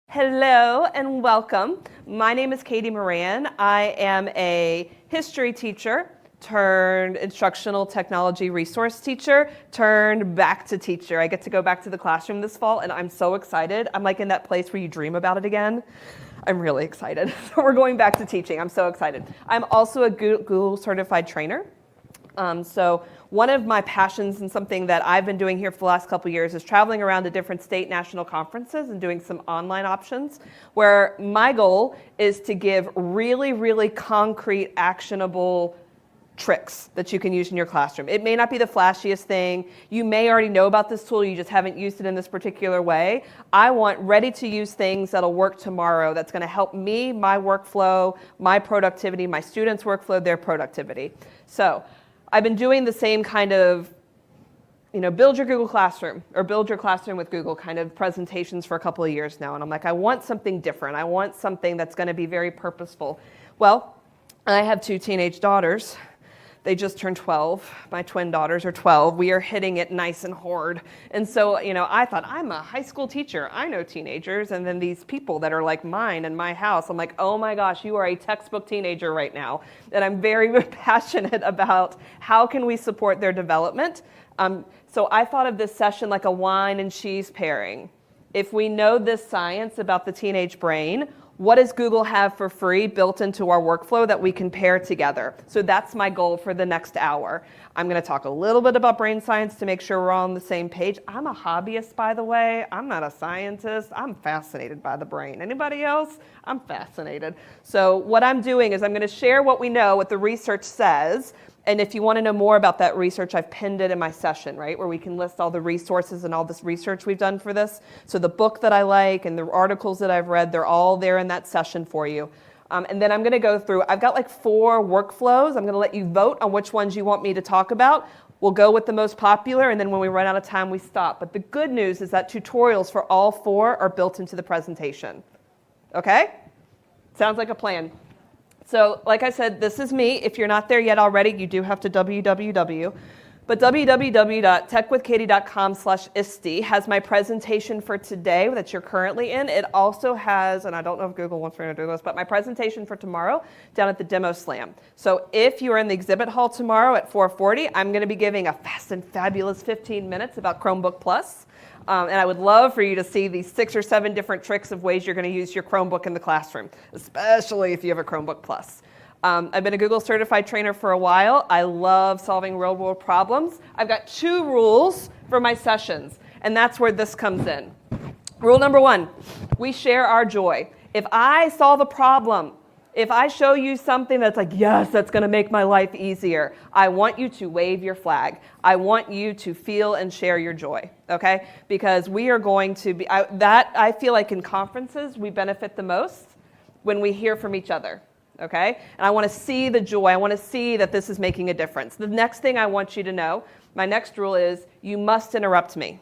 Hello and welcome. My name is Katie Moran. I am a history teacher turned instructional technology resource teacher turned back to teacher. I get to go back to the classroom this fall and I'm so excited. I'm like in that place where you dream about it again. I'm really excited. So we're going back to teaching. I'm so excited. I'm also a Google certified trainer. So one of my passions and something that I've been doing here for the last couple of years is traveling around to different state national conferences and doing some online options where my goal is to give really, really concrete, actionable tricks that you can use in your classroom. It may not be the flashiest thing. You may already know about this tool, you just haven't used it in this particular way. I want ready to use things that'll work tomorrow that's going to help me, my workflow, my productivity, my students' workflow, their productivity. So I've been doing the same kind of, build your Google Classroom or build your classroom with Google kind of presentations for a couple of years now. And I'm like, I want something different. I want something that's going to be very purposeful. Well, I have two teenage daughters. They just turned 12. My twin daughters are 12. We are hitting it nice and hard. And so, I thought, I'm a high school teacher. I know teenagers. And then these people that are like mine in my house, I'm like, oh my gosh, you are a textbook teenager right now. And I'm very passionate about how can we support their development. So I thought of this session like a wine and cheese pairing. If we know this science about the teenage brain, what does Google have for free built into our workflow that we can pair together? So that's my goal for the next hour. I'm going to talk a little bit about brain science to make sure we're all on the same page. I'm a hobbyist, by the way. I'm not a scientist. I'm fascinated by the brain. Anybody else? I'm fascinated. So what I'm doing is I'm going to share what we know, what the research says. And if you want to know more about that research, I've pinned it in my session, right, where we can list all the resources and all this research we've done for this. So the book that I like and the articles that I've read, they're all there in that session for you. And then I'm going to go through, I've got like 4 workflows. I'm going to let you vote on which ones you want me to talk about. We'll go with the most popular, and then when we run out of time, we stop. But the good news is that tutorials for all 4 are built into the presentation. Okay? Sounds like a plan. So like I said, this is me. If you're not there yet already, you do have to www. But www.techwithkatie.com/ISTE has my presentation for today that you're currently in. It also has, and I don't know if Google wants me to do this, but my presentation for tomorrow down at the Demo Slam. So if you're in the exhibit hall tomorrow at 4:40, I'm going to be giving a fast and fabulous 15 minutes about Chromebook Plus. And I would love for you to see these 6 or 7 different tricks of ways you're going to use your Chromebook in the classroom, especially if you have a Chromebook Plus. I've been a Google certified trainer for a while. I love solving real world problems. I've got 2 rules for my sessions, and that's where this comes in. Rule number 1, we share our joy. If I solve a problem, if I show you something that's like, yes, that's going to make my life easier, I want you to wave your flag. I want you to feel and share your joy, okay? Because we are going to be, I feel like in conferences, we benefit the most when we hear from each other, okay? And I want to see the joy. I want to see that this is making a difference. The next thing I want you to know, my next rule is you must interrupt me.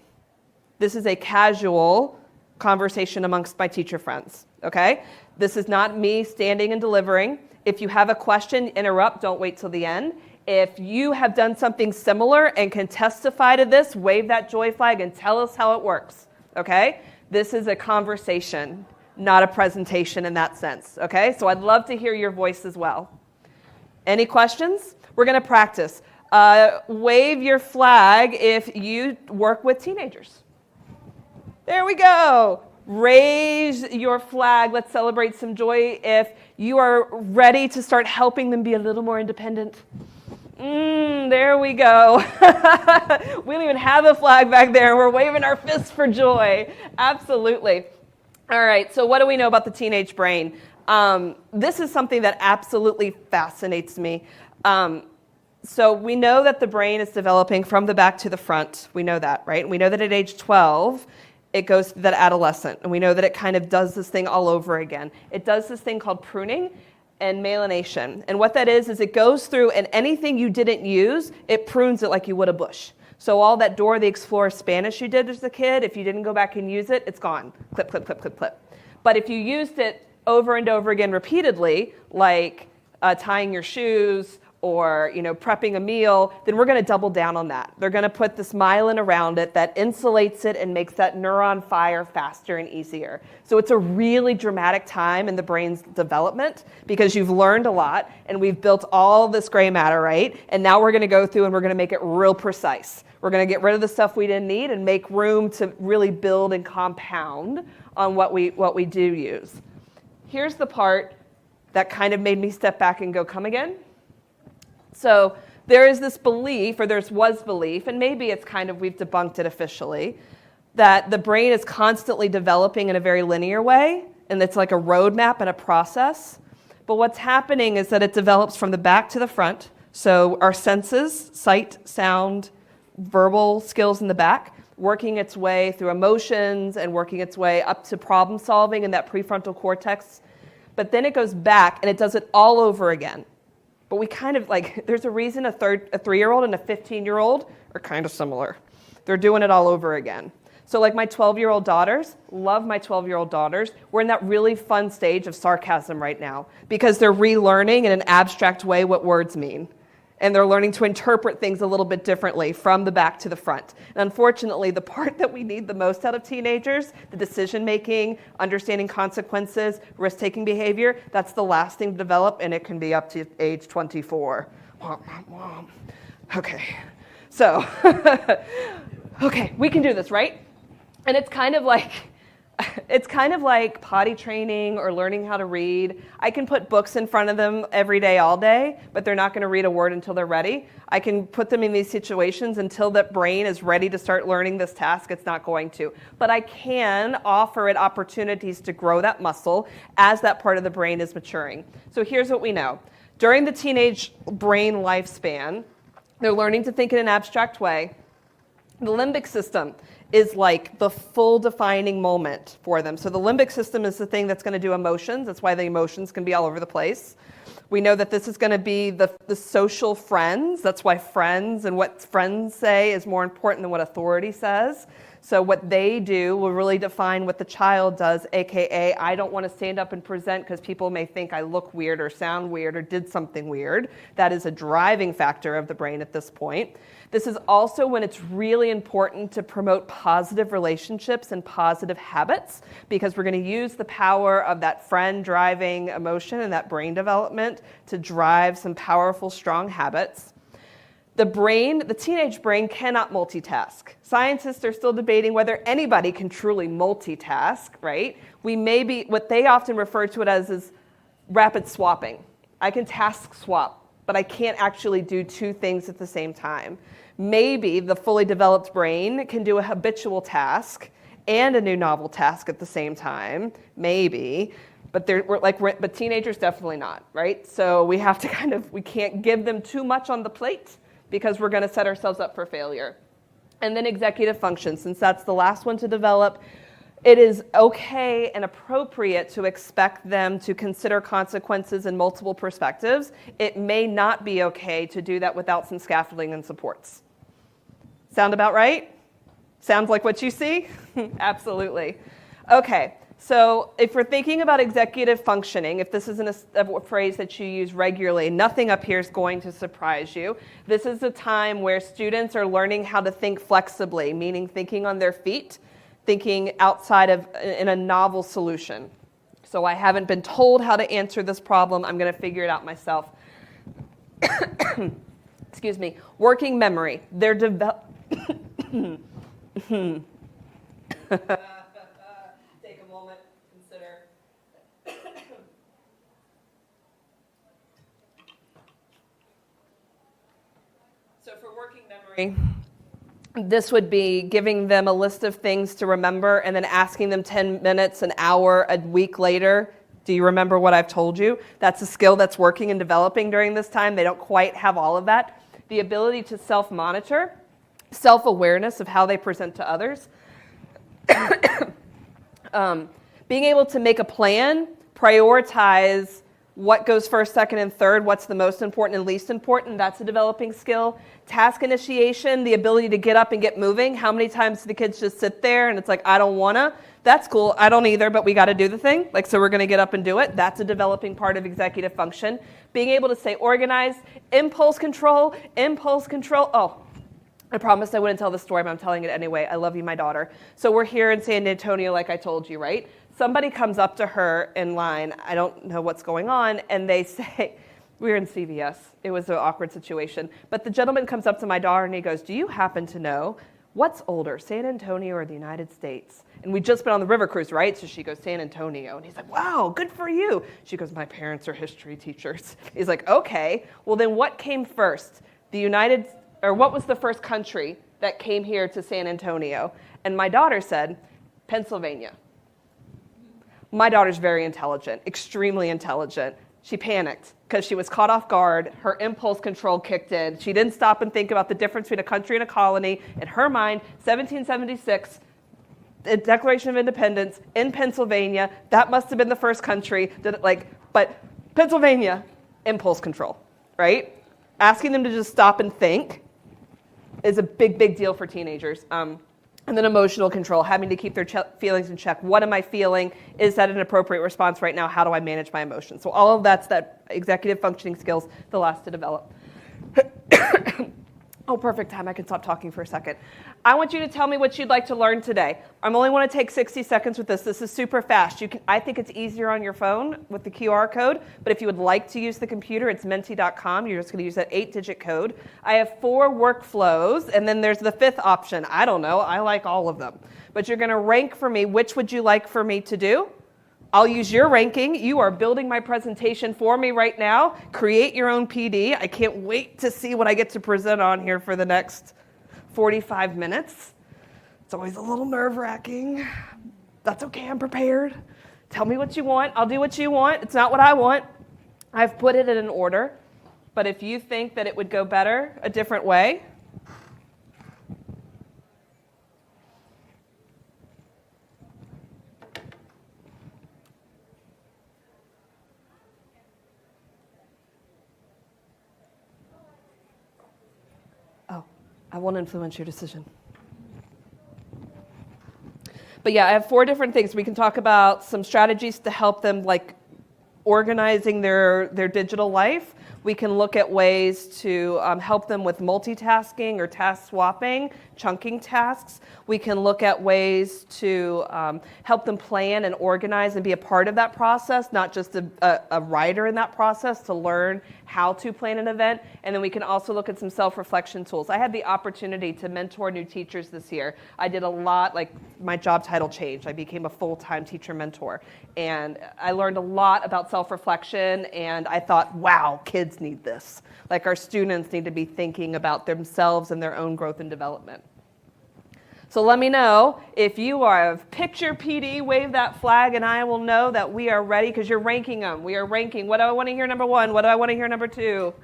This is a casual conversation amongst my teacher friends, okay? This is not me standing and delivering. If you have a question, interrupt. Don't wait till the end. If you have done something similar and can testify to this, wave that joy flag and tell us how it works, okay? This is a conversation, not a presentation in that sense, okay? So I'd love to hear your voice as well. Any questions? We're going to practice. Wave your flag if you work with teenagers. There we go. Raise your flag. Let's celebrate some joy if you are ready to start helping them be a little more independent. There we go. We don't even have a flag back there. We're waving our fists for joy. Absolutely. All right, so what do we know about the teenage brain? This is something that absolutely fascinates me. So we know that the brain is developing from the back to the front. We know that, right? And we know that at age 12, it goes to that adolescent. And we know that it kind of does this thing all over again. It does this thing called pruning and myelination. And what that is it goes through and anything you didn't use, it prunes it like you would a bush. So all that Dora the Explorer Spanish you did as a kid, if you didn't go back and use it, it's gone. Clip, clip, clip, clip, clip. But if you used it over and over again repeatedly, like tying your shoes or prepping a meal, then we're going to double down on that. They're going to put this myelin around it that insulates it and makes that neuron fire faster and easier. So it's a really dramatic time in the brain's development because you've learned a lot and we've built all this gray matter, right? And now we're going to go through and we're going to make it real precise. We're going to get rid of the stuff we didn't need and make room to really build and compound on what we do use. Here's the part that kind of made me step back and go, come again? So there is this belief, or was belief, and maybe it's we've debunked it officially, that the brain is constantly developing in a very linear way, and it's like a roadmap and a process. But what's happening is that it develops from the back to the front. So our senses, sight, sound, verbal skills in the back, working its way through emotions and working its way up to problem solving in that prefrontal cortex. But then it goes back and it does it all over again. But we there's a reason a 3-year-old and a 15-year-old are kind of similar. They're doing it all over again. So my 12-year-old daughters, love my 12-year-old daughters. We're in that really fun stage of sarcasm right now because they're relearning in an abstract way what words mean. And they're learning to interpret things a little bit differently from the back to the front. And unfortunately, the part that we need the most out of teenagers, the decision-making, understanding consequences, risk-taking behavior, that's the last thing to develop, and it can be up to age 24. Okay, so, okay, we can do this, right? And it's kind of like potty training or learning how to read. I can put books in front of them every day, all day, but they're not going to read a word until they're ready. I can put them in these situations until that brain is ready to start learning this task. It's not going to. But I can offer it opportunities to grow that muscle as that part of the brain is maturing. So here's what we know. During the teenage brain lifespan, they're learning to think in an abstract way. The limbic system is like the full defining moment for them. So the limbic system is the thing that's going to do emotions. That's why the emotions can be all over the place. We know that this is going to be the social friends. That's why friends and what friends say is more important than what authority says. So what they do will really define what the child does, aka I don't want to stand up and present because people may think I look weird or sound weird or did something weird. That is a driving factor of the brain at this point. This is also when it's really important to promote positive relationships and positive habits because we're going to use the power of that friend driving emotion and that brain development to drive some powerful, strong habits. The teenage brain cannot multitask. Scientists are still debating whether anybody can truly multitask, right? What they often refer to it as is rapid swapping. I can task swap, but I can't actually do two things at the same time. Maybe the fully developed brain can do a habitual task and a new novel task at the same time, maybe, but teenagers definitely not, right? So we have to we can't give them too much on the plate because we're going to set ourselves up for failure. And then executive function, since that's the last one to develop, it is okay and appropriate to expect them to consider consequences in multiple perspectives. It may not be okay to do that without some scaffolding and supports. Sound about right? Sounds like what you see? Absolutely. Okay, so if we're thinking about executive functioning, if this isn't a phrase that you use regularly, nothing up here is going to surprise you. This is a time where students are learning how to think flexibly, meaning thinking on their feet, thinking outside of in a novel solution. So I haven't been told how to answer this problem. I'm going to figure it out myself. Excuse me. Working memory. They're Take a moment, consider. So for working memory, this would be giving them a list of things to remember and then asking them 10 minutes, an hour, a week later, do you remember what I've told you? That's a skill that's working and developing during this time. They don't quite have all of that. The ability to self-monitor, self-awareness of how they present to others. Being able to make a plan, prioritize What goes first, second, and third? What's the most important and least important? That's a developing skill. Task initiation, the ability to get up and get moving. How many times do the kids just sit there and it's like, I don't wanna? That's cool, I don't either, but we gotta do the thing. Like, so we're gonna get up and do it. That's a developing part of executive function. Being able to stay organized, impulse control. Oh, I promised I wouldn't tell the story, but I'm telling it anyway. I love you, my daughter. So we're here in San Antonio, like I told you, right? Somebody comes up to her in line, I don't know what's going on, and they say, we were in CVS, it was an awkward situation, but the gentleman comes up to my daughter and he goes, do you happen to know what's older, San Antonio or the United States? And we'd just been on the river cruise, right? So she goes, San Antonio. And he's like, wow, good for you. She goes, my parents are history teachers. He's like, okay, well then what came first? What was the first country that came here to San Antonio? And my daughter said, Pennsylvania. My daughter's very intelligent, extremely intelligent. She panicked because she was caught off guard. Her impulse control kicked in. She didn't stop and think about the difference between a country and a colony. In her mind, 1776, the Declaration of Independence in Pennsylvania, that must have been the first country. But Pennsylvania, impulse control, right? Asking them to just stop and think is a big, big deal for teenagers. And then emotional control, having to keep their feelings in check. What am I feeling? Is that an appropriate response right now? How do I manage my emotions? So all of that's that executive functioning skills, the last to develop. Oh, perfect time. I can stop talking for a second. I want you to tell me what you'd like to learn today. I'm only want to take 60 seconds with this. This is super fast. I think it's easier on your phone with the QR code, but if you would like to use the computer, it's menti.com. You're just going to use that 8-digit code. I have 4 workflows, and then there's the 5th option. I don't know. I like all of them. But you're going to rank for me. Which would you like for me to do? I'll use your ranking. You are building my presentation for me right now. Create your own PD. I can't wait to see what I get to present on here for the next 45 minutes. It's always a little nerve-wracking. That's okay, I'm prepared. Tell me what you want. I'll do what you want. It's not what I want. I've put it in an order. But if you think that it would go better a different way, I won't influence your decision. But yeah, I have 4 different things. We can talk about some strategies to help them like organizing their digital life. We can look at ways to help them with multitasking or task swapping, chunking tasks. We can look at ways to help them plan and organize and be a part of that process, not just a writer in that process to learn how to plan an event. And then we can also look at some self-reflection tools. I had the opportunity to mentor new teachers this year. I did a lot, like my job title changed. I became a full-time teacher mentor. And I learned a lot about self-reflection, and I thought, wow, kids need this. Like our students need to be thinking about themselves and their own growth and development. So let me know if you are picture PD, wave that flag, and I will know that we are ready because you're ranking them. We are ranking. What do I want to hear number 1? What do I want to hear number 2?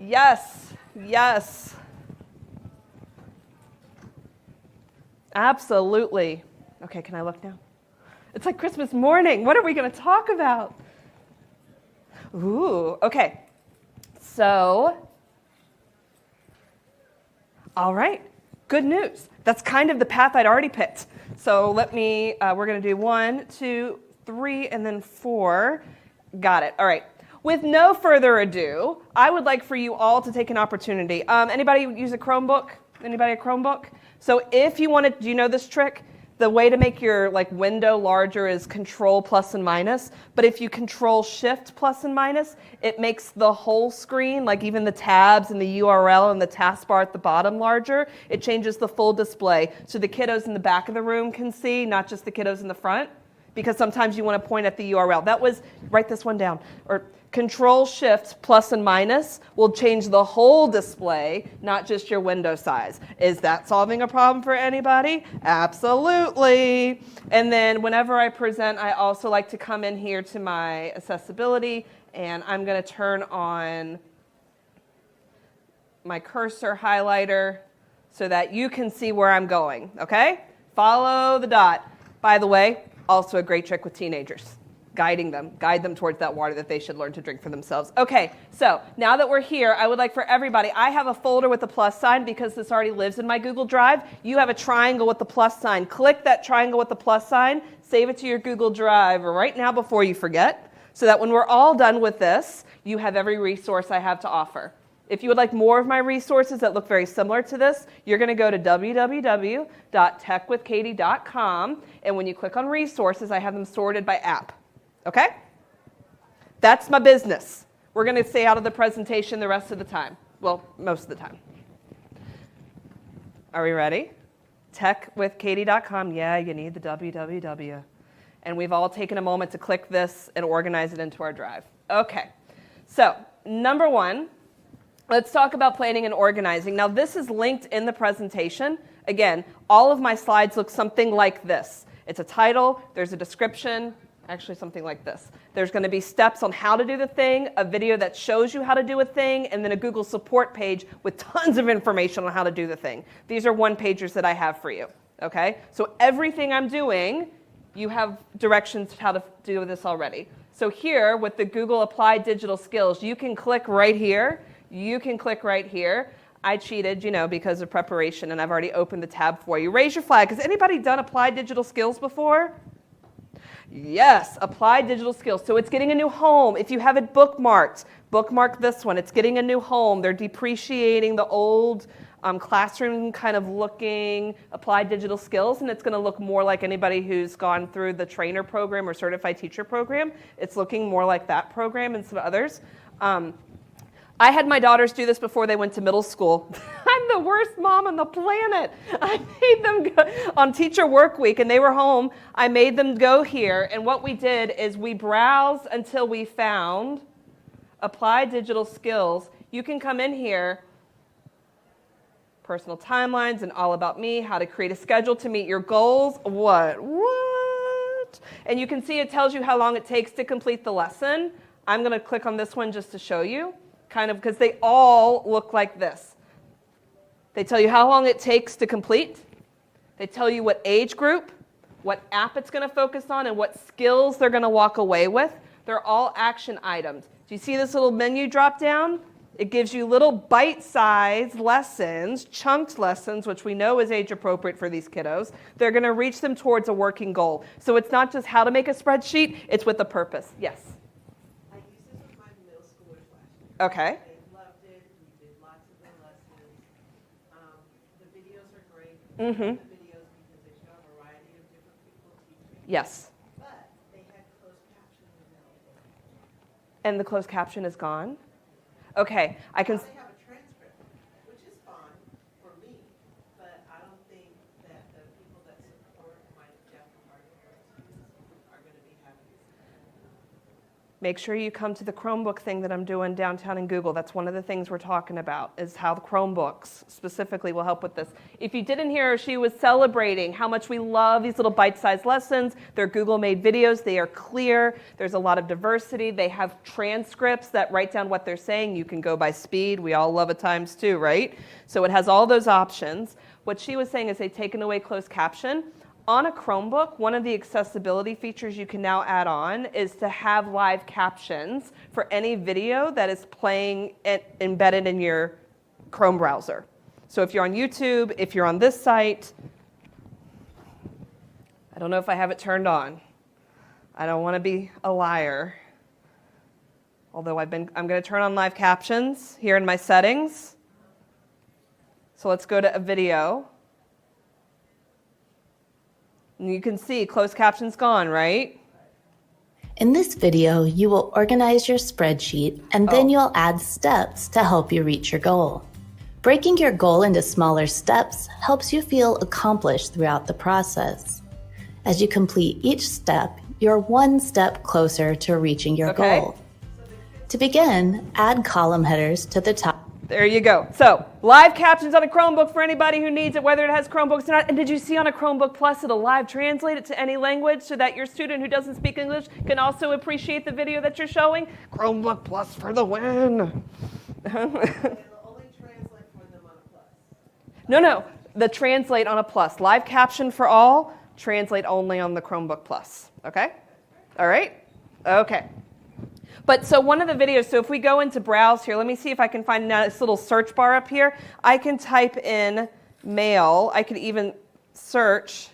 Yes, yes. Absolutely. Okay, can I look now? It's like Christmas morning. What are we going to talk about? Ooh, okay. So, all right. Good news. That's kind of the path I'd already picked. So we're going to do 1, 2, 3, and then 4. Got it. All right. With no further ado, I would like for you all to take an opportunity. Anybody use a Chromebook? Anybody a Chromebook? So if you want to, do you know this trick? The way to make your window larger is Control plus and minus. But if you Control Shift plus and minus, it makes the whole screen, like even the tabs and the URL and the taskbar at the bottom larger. It changes the full display. So the kiddos in the back of the room can see, not just the kiddos in the front. Because sometimes you want to point at the URL. Write this one down. Or Control Shift plus and minus will change the whole display, not just your window size. Is that solving a problem for anybody? Absolutely. And then whenever I present, I also like to come in here to my accessibility, and I'm going to turn on my cursor highlighter so that you can see where I'm going, okay? Follow the dot. By the way, also a great trick with teenagers. guide them towards that water that they should learn to drink for themselves. Okay, so now that we're here, I would like for everybody, I have a folder with a plus sign because this already lives in my Google Drive. You have a triangle with the plus sign. Click that triangle with the plus sign, save it to your Google Drive right now before you forget, so that when we're all done with this, you have every resource I have to offer. If you would like more of my resources that look very similar to this, you're going to go to www.techwithkatie.com, and when you click on resources, I have them sorted by app. Okay? That's my business. We're going to stay out of the presentation the rest of the time. Well, most of the time. Are we ready? Techwithkatie.com. Yeah, you need the www. And we've all taken a moment to click this and organize it into our drive. Okay. So, number one, let's talk about planning and organizing. Now, this is linked in the presentation. Again, all of my slides look something like this. It's a title, there's a description, actually something like this. There's going to be steps on how to do the thing, a video that shows you how to do a thing, and then a Google support page with tons of information on how to do the thing. These are one-pagers that I have for you. Okay? So everything I'm doing, you have directions how to do this already. So here, with the Google Applied Digital Skills, you can click right here. You can click right here. I cheated, because of preparation, and I've already opened the tab for you. Raise your flag. Has anybody done Applied Digital Skills before? Yes, Applied Digital Skills. So it's getting a new home. If you have it bookmarked, bookmark this one. It's getting a new home. They're depreciating the old classroom kind of looking Applied Digital Skills, and it's going to look more like anybody who's gone through the trainer program or certified teacher program. It's looking more like that program and some others. I had my daughters do this before they went to middle school. I'm the worst mom on the planet. I made them go on teacher work week, and they were home. I made them go here, and what we did is we browsed until we found Applied Digital Skills. You can come in here, personal timelines and all about me, how to create a schedule to meet your goals. What? And you can see it tells you how long it takes to complete the lesson. I'm going to click on this one just to show you. Kind of because they all look like this. They tell you how long it takes to complete. They tell you what age group, what app it's going to focus on, and what skills they're going to walk away with. They're all action items. Do you see this little menu drop down? It gives you little bite-sized lessons, chunked lessons, which we know is age appropriate for these kiddos. They're going to reach them towards a working goal. So it's not just how to make a spreadsheet, it's with a purpose. Yes? Okay. They loved it. We did lots of their lessons. The videos are great. Mm-hmm. The videos because they show a variety of different people teaching. Yes. But they had closed captioning available. And the closed caption is gone? Okay. I can. They have a transcript, which is fine for me, but I don't think that the people that support my deaf and hard of hearing students are going to be happy. Make sure you come to the Chromebook thing that I'm doing downtown in Google. That's one of the things we're talking about, is how the Chromebooks specifically will help with this. If you didn't hear, she was celebrating how much we love these little bite-sized lessons. They're Google-made videos. They are clear. There's a lot of diversity. They have transcripts that write down what they're saying. You can go by speed. We all love it times two, right? So it has all those options. What she was saying is they've taken away closed caption. On a Chromebook, one of the accessibility features you can now add on is to have live captions for any video that is playing embedded in your Chrome browser. So if you're on YouTube, if you're on this site, I don't know if I have it turned on. I don't want to be a liar. Although I'm going to turn on live captions here in my settings. So let's go to a video. And you can see closed captions gone, right? In this video, you will organize your spreadsheet and then you'll add steps to help you reach your goal. Breaking your goal into smaller steps helps you feel accomplished throughout the process. As you complete each step, you're one step closer to reaching your goal. To begin, add column headers to the top. There you go. So, live captions on a Chromebook for anybody who needs it, whether it has Chromebooks or not. And did you see on a Chromebook Plus, it'll live translate it to any language so that your student who doesn't speak English can also appreciate the video that you're showing? Chromebook Plus for the win. It'll only translate for them on a Plus. No. The translate on a Plus. Live caption for all, translate only on the Chromebook Plus. Okay? All right? Okay. But so one of the videos, so if we go into browse here, let me see if I can find this little search bar up here. I can type in mail. I could even search.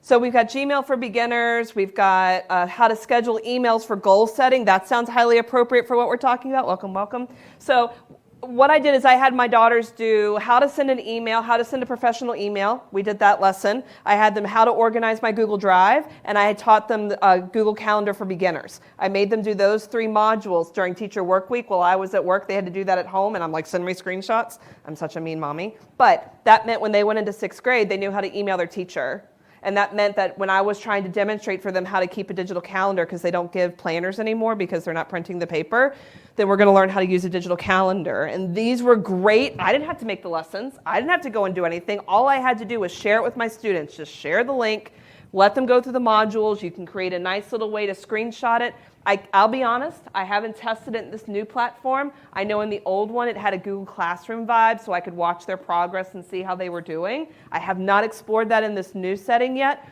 So we've got Gmail for beginners. We've got how to schedule emails for goal setting. That sounds highly appropriate for what we're talking about. Welcome, welcome. So what I did is I had my daughters do how to send an email, how to send a professional email. We did that lesson. I had them how to organize my Google Drive, and I had taught them Google Calendar for beginners. I made them do those 3 modules during teacher work week. While I was at work, they had to do that at home, and I'm like, send me screenshots. I'm such a mean mommy. But that meant when they went into 6th grade, they knew how to email their teacher. And that meant that when I was trying to demonstrate for them how to keep a digital calendar, because they don't give planners anymore because they're not printing the paper, then we're going to learn how to use a digital calendar. And these were great. I didn't have to make the lessons. I didn't have to go and do anything. All I had to do was share it with my students. Just share the link, let them go through the modules. You can create a nice little way to screenshot it. I'll be honest, I haven't tested it in this new platform. I know in the old one it had a Google Classroom vibe, so I could watch their progress and see how they were doing. I have not explored that in this new setting yet.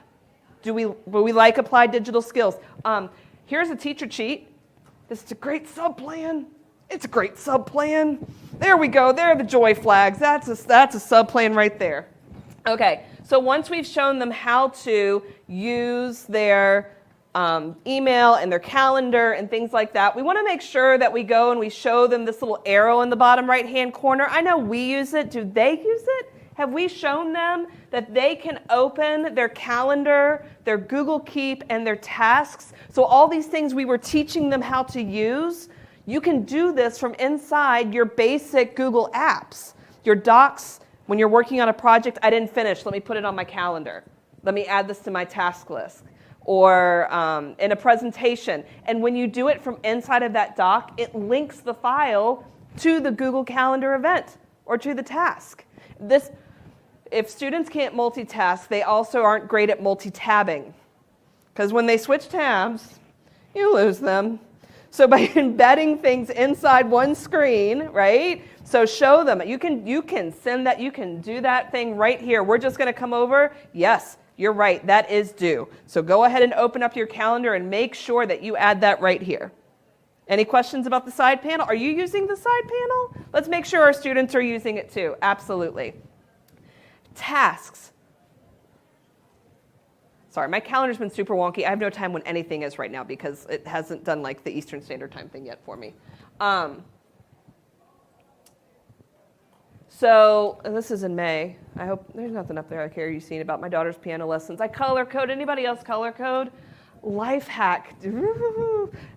Do we like applied digital skills? Here's a teacher cheat. This is a great sub-plan. It's a great sub-plan. There we go. There are the joy flags. That's a sub-plan right there. Okay, so once we've shown them how to use their email and their calendar and things like that, we want to make sure that we go and we show them this little arrow in the bottom right-hand corner. I know we use it. Do they use it? Have we shown them that they can open their calendar, their Google Keep, and their tasks? So all these things we were teaching them how to use, you can do this from inside your basic Google apps. Your docs, when you're working on a project, I didn't finish, let me put it on my calendar. Let me add this to my task list. Or in a presentation. And when you do it from inside of that doc, it links the file to the Google Calendar event or to the task. If students can't multitask, they also aren't great at multi-tabbing. Because when they switch tabs, you lose them. So by embedding things inside one screen, right? So show them. You can send that, you can do that thing right here. We're just going to come over. Yes. You're right, that is due. So go ahead and open up your calendar and make sure that you add that right here. Any questions about the side panel? Are you using the side panel? Let's make sure our students are using it too. Absolutely. Tasks. Sorry, my calendar's been super wonky. I have no time when anything is right now because it hasn't done like the Eastern Standard Time thing yet for me. So, and this is in May. I hope there's nothing up there I care you've seen about my daughter's piano lessons. I color code. Anybody else color code? Life hack.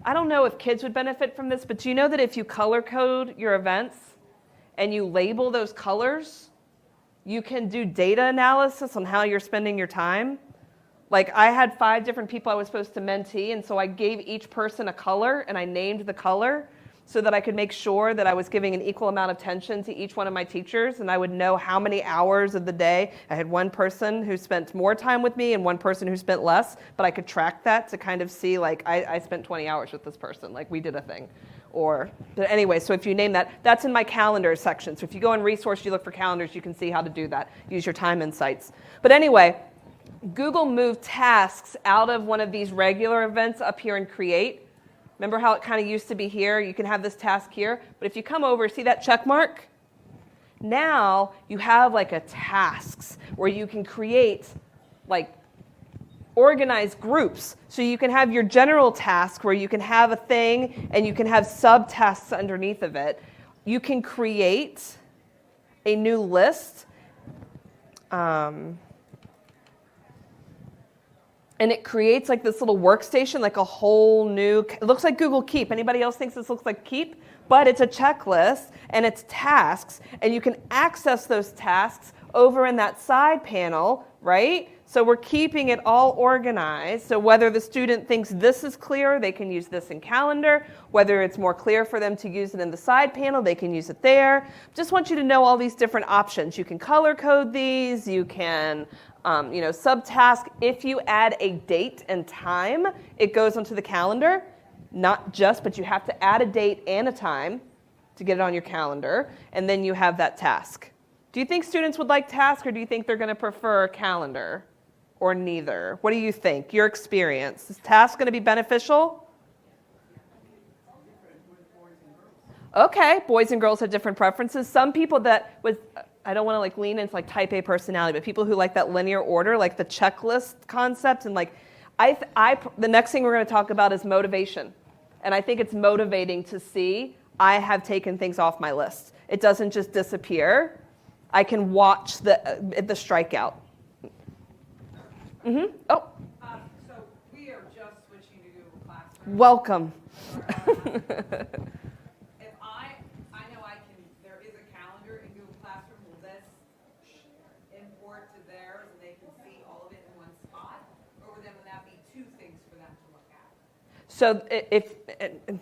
I don't know if kids would benefit from this, but do you know that if you color code your events and you label those colors, you can do data analysis on how you're spending your time? Like I had 5 different people I was supposed to mentee, and so I gave each person a color and I named the color so that I could make sure that I was giving an equal amount of attention to each one of my teachers, and I would know how many hours of the day. I had one person who spent more time with me and one person who spent less, but I could track that to kind of see, like, I spent 20 hours with this person, like we did a thing. But anyway, so if you name that, that's in my calendar section. So if you go in resource, you look for calendars, you can see how to do that. Use your time insights. But anyway, Google moved tasks out of one of these regular events up here in Create. Remember how it kind of used to be here? You can have this task here. But if you come over, see that check mark? Now you have like a tasks where you can create like organized groups. So you can have your general task where you can have a thing and you can have subtasks underneath of it. You can create a new list. And it creates like this little workstation, like a whole new, it looks like Google Keep. Anybody else thinks this looks like Keep? But it's a checklist and it's tasks, and you can access those tasks over in that side panel, right? So we're keeping it all organized. So whether the student thinks this is clear, they can use this in calendar. Whether it's more clear for them to use it in the side panel, they can use it there. Just want you to know all these different options. You can color code these, you can subtask. If you add a date and time, it goes onto the calendar. Not just, but you have to add a date and a time to get it on your calendar, and then you have that task. Do you think students would like tasks, or do you think they're going to prefer a calendar, or neither? What do you think? Your experience. Is task going to be beneficial? Okay, boys and girls have different preferences. Some people that was, I don't want to like lean into like type A personality, but people who like that linear order, like the checklist concept, and like, the next thing we're going to talk about is motivation. And I think it's motivating to see I have taken things off my list. It doesn't just disappear. I can watch the strikeout. Mm-hmm. Oh. So we are just switching to Google Classroom. Welcome. If I know I can, there is a calendar in Google Classroom. Will this import to theirs and they can see all of it in one spot? Or would that be two things for them to look at? So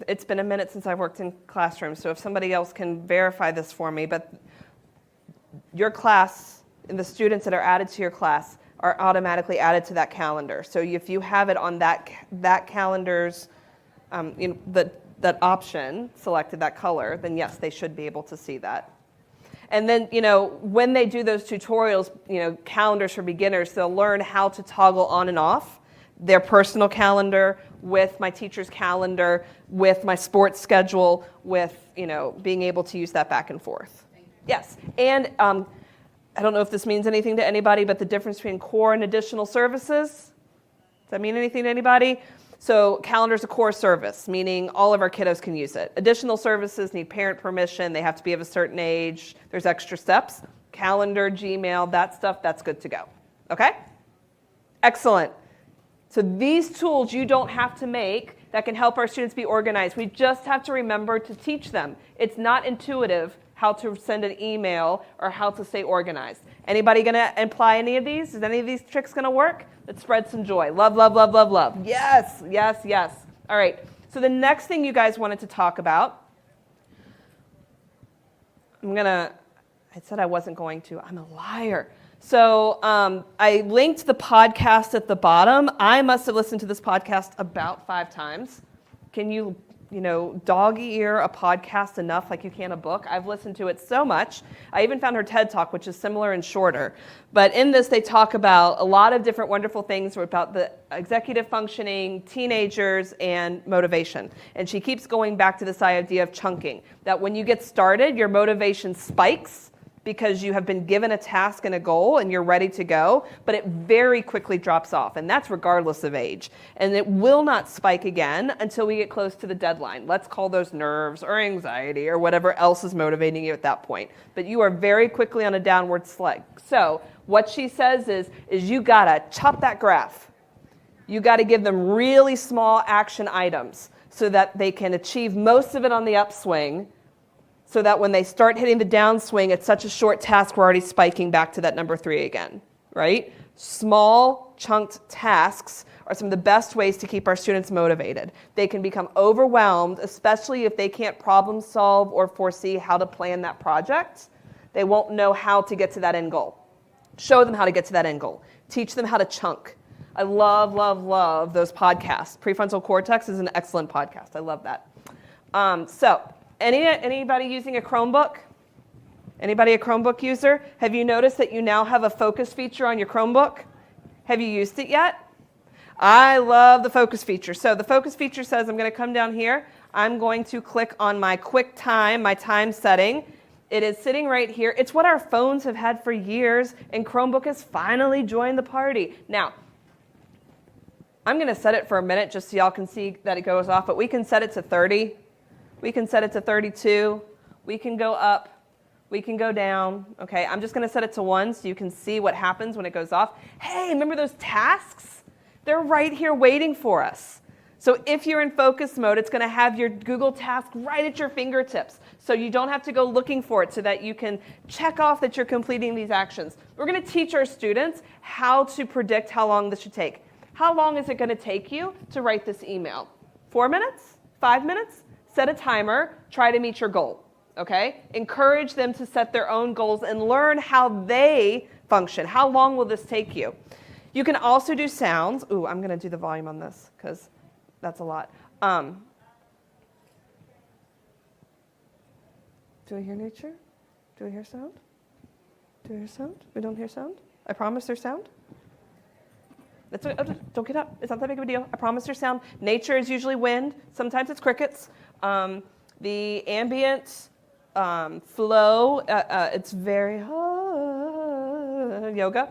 it's been a minute since I've worked in classrooms, so if somebody else can verify this for me, but your class and the students that are added to your class are automatically added to that calendar. So if you have it on that calendar's, that option selected, that color, then yes, they should be able to see that. And then, when they do those tutorials, calendars for beginners, they'll learn how to toggle on and off their personal calendar with my teacher's calendar, with my sports schedule, with, being able to use that back and forth. Yes, and I don't know if this means anything to anybody, but the difference between core and additional services, does that mean anything to anybody? So calendar's a core service, meaning all of our kiddos can use it. Additional services need parent permission. They have to be of a certain age. There's extra steps. Calendar, Gmail, that stuff, that's good to go. Okay? Excellent. So these tools you don't have to make that can help our students be organized. We just have to remember to teach them. It's not intuitive how to send an email or how to stay organized. Anybody going to apply any of these? Is any of these tricks going to work? Let's spread some joy. Love, love, love, love, love. Yes, yes, yes. All right. So the next thing you guys wanted to talk about, I said I wasn't going to. I'm a liar. So I linked the podcast at the bottom. I must have listened to this podcast about 5 times. Can you, dog ear a podcast enough like you can a book? I've listened to it so much. I even found her TED Talk, which is similar and shorter. But in this, they talk about a lot of different wonderful things about the executive functioning, teenagers, and motivation. And she keeps going back to this idea of chunking, that when you get started, your motivation spikes because you have been given a task and a goal and you're ready to go, but it very quickly drops off, and that's regardless of age. And it will not spike again until we get close to the deadline. Let's call those nerves or anxiety or whatever else is motivating you at that point. But you are very quickly on a downward slide. So what she says is you gotta chop that graph. You gotta give them really small action items so that they can achieve most of it on the upswing, so that when they start hitting the downswing, it's such a short task, we're already spiking back to that number 3 again, right? Small, chunked tasks are some of the best ways to keep our students motivated. They can become overwhelmed, especially if they can't problem solve or foresee how to plan that project. They won't know how to get to that end goal. Show them how to get to that end goal. Teach them how to chunk. I love, love, love those podcasts. Prefrontal cortex is an excellent podcast. I love that. Anybody using a Chromebook? Anybody a Chromebook user? Have you noticed that you now have a focus feature on your Chromebook? Have you used it yet? I love the focus feature. So the focus feature says I'm going to come down here. I'm going to click on my quick time, my time setting. It is sitting right here. It's what our phones have had for years, and Chromebook has finally joined the party. Now, I'm going to set it for a minute just so y'all can see that it goes off, but we can set it to 30. We can set it to 32. We can go up. We can go down. Okay, I'm just going to set it to 1 so you can see what happens when it goes off. Hey, remember those tasks? They're right here waiting for us. So if you're in focus mode, it's going to have your Google task right at your fingertips. So you don't have to go looking for it, so that you can check off that you're completing these actions. We're going to teach our students how to predict how long this should take. How long is it going to take you to write this email? 4 minutes? 5 minutes? Set a timer, try to meet your goal, okay? Encourage them to set their own goals and learn how they function. How long will this take you? You can also do sounds. Ooh, I'm gonna do the volume on this because that's a lot. Do I hear nature? Do I hear sound? Do you hear sound? We don't hear sound? I promise there's sound. That's okay. Oh, don't get up. It's not that big of a deal. I promise there's sound. Nature is usually wind. Sometimes it's crickets. The ambient flow, it's very yoga.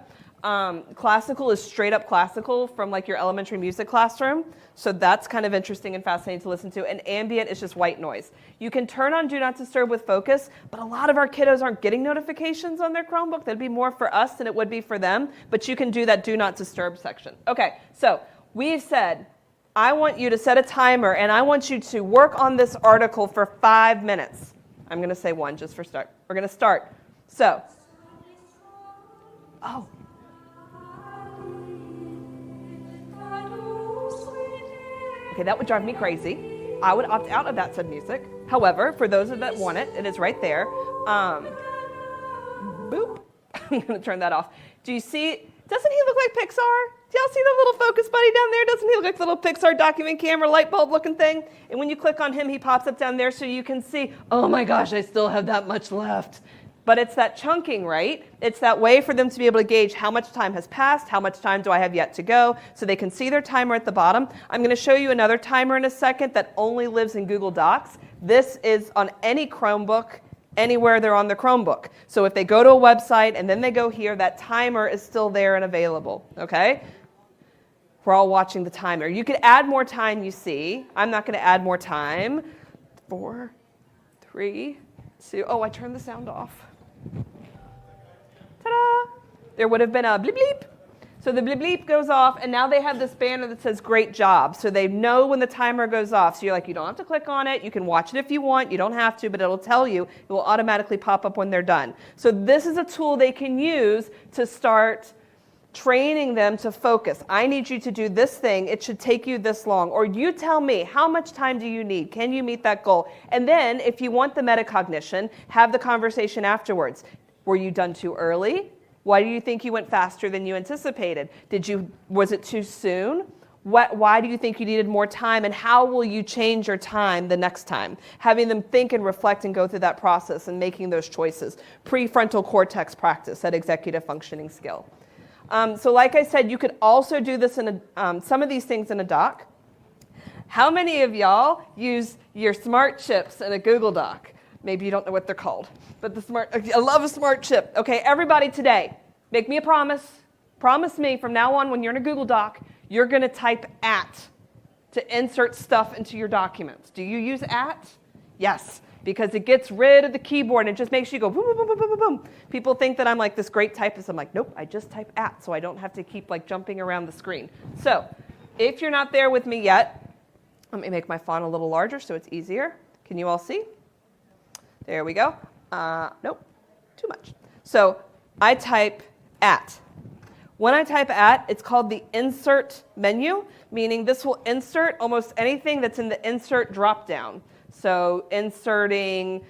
Classical is straight up classical from like your elementary music classroom. So that's kind of interesting and fascinating to listen to. And ambient is just white noise. You can turn on Do Not Disturb with focus, but a lot of our kiddos aren't getting notifications on their Chromebook. That'd be more for us than it would be for them. But you can do that Do Not Disturb section. Okay, so we've said, I want you to set a timer and I want you to work on this article for 5 minutes. I'm going to say 1 just for start. We're going to start. So, oh. Okay, that would drive me crazy. I would opt out of that said music. However, for those that want it, it is right there. Boop. I'm going to turn that off. Do you see? Doesn't he look like Pixar? Do y'all see the little focus buddy down there? Doesn't he look like the little Pixar document camera light bulb looking thing? And when you click on him, he pops up down there so you can see, oh my gosh, I still have that much left. But it's that chunking, right? It's that way for them to be able to gauge how much time has passed, how much time do I have yet to go, so they can see their timer at the bottom. I'm going to show you another timer in a second that only lives in Google Docs. This is on any Chromebook, anywhere they're on the Chromebook. So if they go to a website and then they go here, that timer is still there and available, okay? We're all watching the timer. You could add more time, you see. I'm not going to add more time. 4, 3, 2, oh, I turned the sound off. Ta-da! There would have been a bleep bleep. So the bleep bleep goes off, and now they have this banner that says great job. So they know when the timer goes off. So you're like, you don't have to click on it. You can watch it if you want. You don't have to, but it'll tell you. It will automatically pop up when they're done. So this is a tool they can use to start training them to focus. I need you to do this thing. It should take you this long. Or you tell me, how much time do you need? Can you meet that goal? And then if you want the metacognition, have the conversation afterwards. Were you done too early? Why do you think you went faster than you anticipated? Was it too soon? Why do you think you needed more time? And how will you change your time the next time? Having them think and reflect and go through that process and making those choices. Prefrontal cortex practice, that executive functioning skill. So like I said, you could also do this in some of these things in a doc. How many of y'all use your smart chips in a Google Doc? Maybe you don't know what they're called, but I love a smart chip. Okay, everybody today, make me a promise. Promise me from now on when you're in a Google Doc, you're going to type @ to insert stuff into your documents. Do you use @ Yes, because it gets rid of the keyboard and it just makes you go boom, boom, boom, boom, boom, boom. People think that I'm like this great typist. I'm like, nope, I just type @ so I don't have to keep like jumping around the screen. So if you're not there with me yet, let me make my font a little larger so it's easier. Can you all see? There we go. Nope, too much. So I type @ When I type @ it's called the insert menu, meaning this will insert almost anything that's in the insert dropdown. So inserting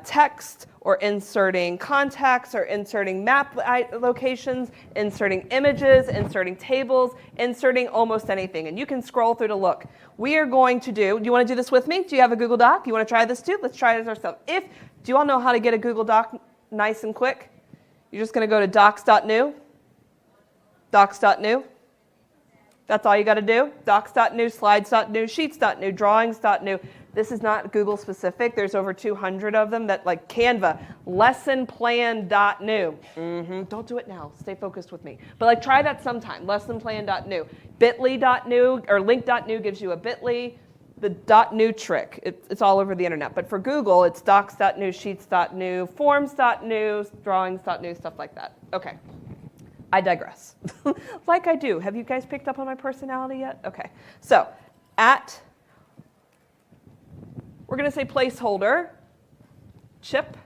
text, or inserting contacts, or inserting map locations, inserting images, inserting tables, inserting almost anything. And you can scroll through to look. We are going to do you want to do this with me? Do you have a Google Doc? You want to try this too? Let's try it ourselves. Do you all know how to get a Google Doc nice and quick? You're just going to go to docs.new. Docs.new. That's all you got to do. Docs.new, slides.new, sheets.new, drawings.new. This is not Google specific. There's over 200 of them that like Canva, lessonplan.new. Don't do it now. Stay focused with me. But like try that sometime, lessonplan.new. Bitly.new or link.new gives you a Bitly. The .new trick, it's all over the internet. But for Google, it's docs.new, sheets.new, forms.new, drawings.new, stuff like that. Okay. I digress. Like I do. Have you guys picked up on my personality yet? Okay. So, we're going to say placeholder, chip.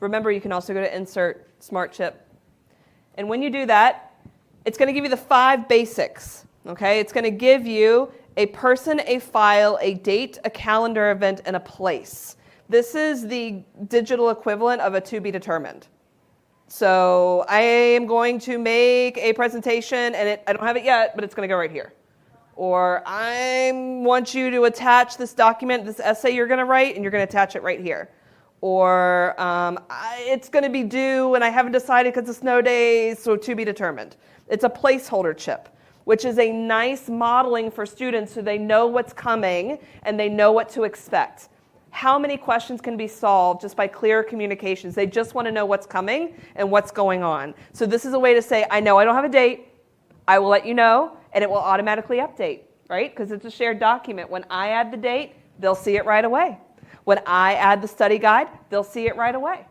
Remember, you can also go to insert smart chip. And when you do that, it's going to give you the 5 basics. Okay? It's going to give you a person, a file, a date, a calendar event, and a place. This is the digital equivalent of a to be determined. So I am going to make a presentation, and I don't have it yet, but it's going to go right here. Or I want you to attach this document, this essay you're going to write, and you're going to attach it right here. Or it's going to be due and I haven't decided because it's snow days, so to be determined. It's a placeholder chip, which is a nice modeling for students so they know what's coming and they know what to expect. How many questions can be solved just by clear communications? They just want to know what's coming and what's going on. So this is a way to say, I know I don't have a date, I will let you know, and it will automatically update, right? Because it's a shared document. When I add the date, they'll see it right away. When I add the study guide, they'll see it right away.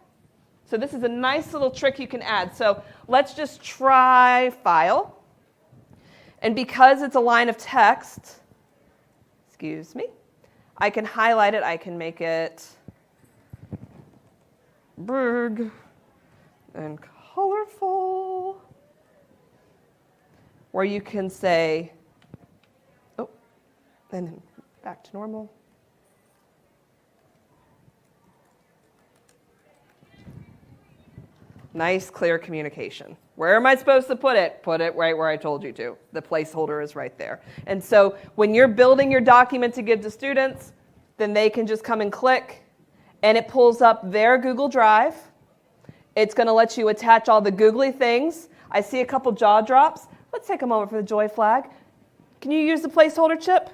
So this is a nice little trick you can add. So let's just try file. And because it's a line of text, excuse me, I can highlight it. I can make it big and colorful. Or you can say, oh, and then back to normal. Nice, clear communication. Where am I supposed to put it? Put it right where I told you to. The placeholder is right there. And so when you're building your document to give to students, then they can just come and click, and it pulls up their Google Drive. It's going to let you attach all the googly things. I see a couple jaw drops. Let's take a moment for the joy flag. Can you use the placeholder chip?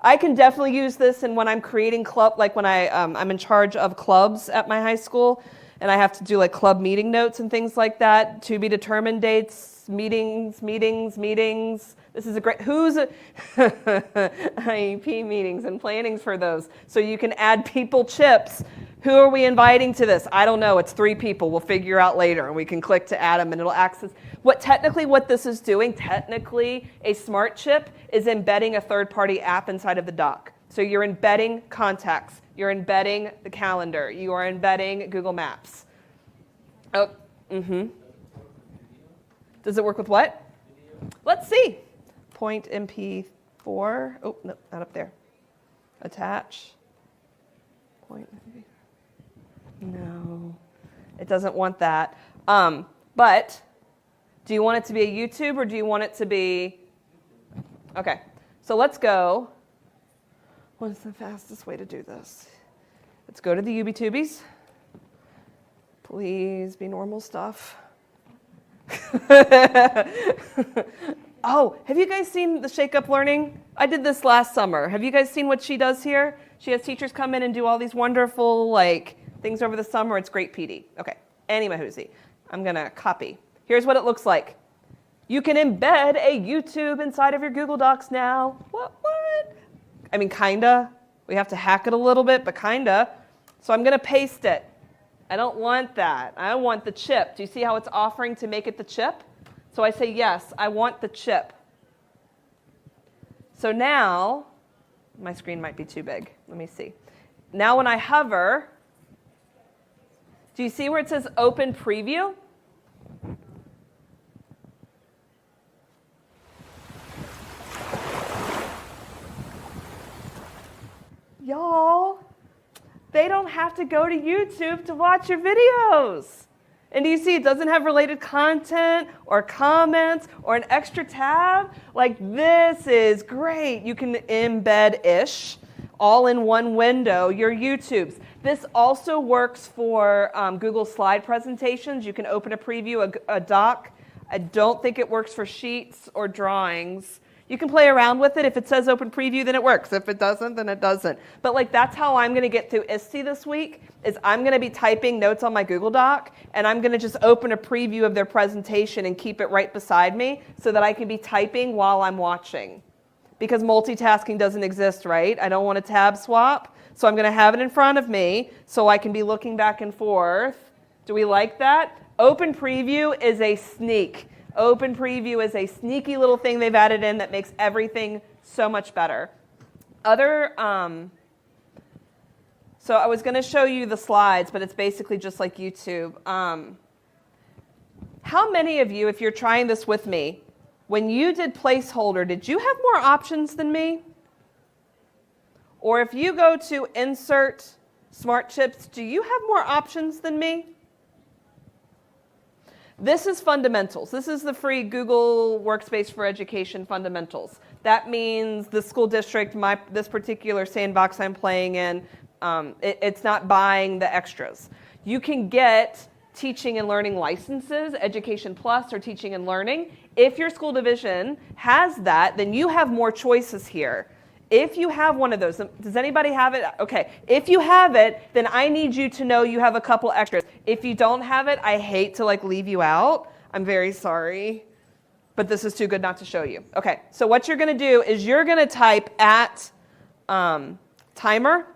I can definitely use this, and when I'm creating club, like when I'm in charge of clubs at my high school, and I have to do like club meeting notes and things like that, to be determined dates, meetings. This is a great, who's IEP meetings and plannings for those. So you can add people chips. Who are we inviting to this? I don't know. It's 3 people. We'll figure out later, and we can click to add them, and it'll access. What this is doing, technically, a smart chip is embedding a third-party app inside of the doc. So you're embedding contacts. You're embedding the calendar. You are embedding Google Maps. Oh, Does it work with what? Let's see. Point MP4. Oh, no, not up there. Attach. Point. No, it doesn't want that. But do you want it to be a YouTube or do you want it to be? Okay, so let's go. What is the fastest way to do this? Let's go to the UbiTubies. Please be normal stuff. Oh, have you guys seen the Shake Up Learning? I did this last summer. Have you guys seen what she does here? She has teachers come in and do all these wonderful things over the summer. It's great PD. Okay, anyway, I'm going to copy. Here's what it looks like. You can embed a YouTube inside of your Google Docs now. What? I mean, kinda. We have to hack it a little bit, but kinda. So I'm going to paste it. I don't want that. I want the chip. Do you see how it's offering to make it the chip? So I say, yes, I want the chip. So now, my screen might be too big. Let me see. Now when I hover, do you see where it says Open Preview? Y'all, they don't have to go to YouTube to watch your videos. And do you see it doesn't have related content or comments or an extra tab? This is great. You can embed-ish all in one window your YouTubes. This also works for Google slide presentations. You can open a preview, a doc. I don't think it works for sheets or drawings. You can play around with it. If it says open preview, then it works. If it doesn't, then it doesn't. But that's how I'm going to get through ISTE this week, is I'm going to be typing notes on my Google Doc, and I'm going to just open a preview of their presentation and keep it right beside me so that I can be typing while I'm watching. Because multitasking doesn't exist, right? I don't want to tab swap, so I'm going to have it in front of me so I can be looking back and forth. Do we like that? Open preview is a sneak. Open Preview is a sneaky little thing they've added in that makes everything so much better. So I was going to show you the slides, but it's basically just like YouTube. How many of you, if you're trying this with me, when you did placeholder, did you have more options than me? Or if you go to Insert Smart Chips, do you have more options than me? This is fundamentals. This is the free Google Workspace for Education fundamentals. That means the school district, this particular sandbox I'm playing in, It's not buying the extras. You can get teaching and learning licenses, Education Plus or Teaching and Learning. If your school division has that, then you have more choices here. If you have one of those, does anybody have it? Okay, if you have it, then I need you to know you have a couple extras. If you don't have it, I hate to leave you out. I'm very sorry, but this is too good not to show you. Okay, so what you're gonna do is you're gonna type at timer.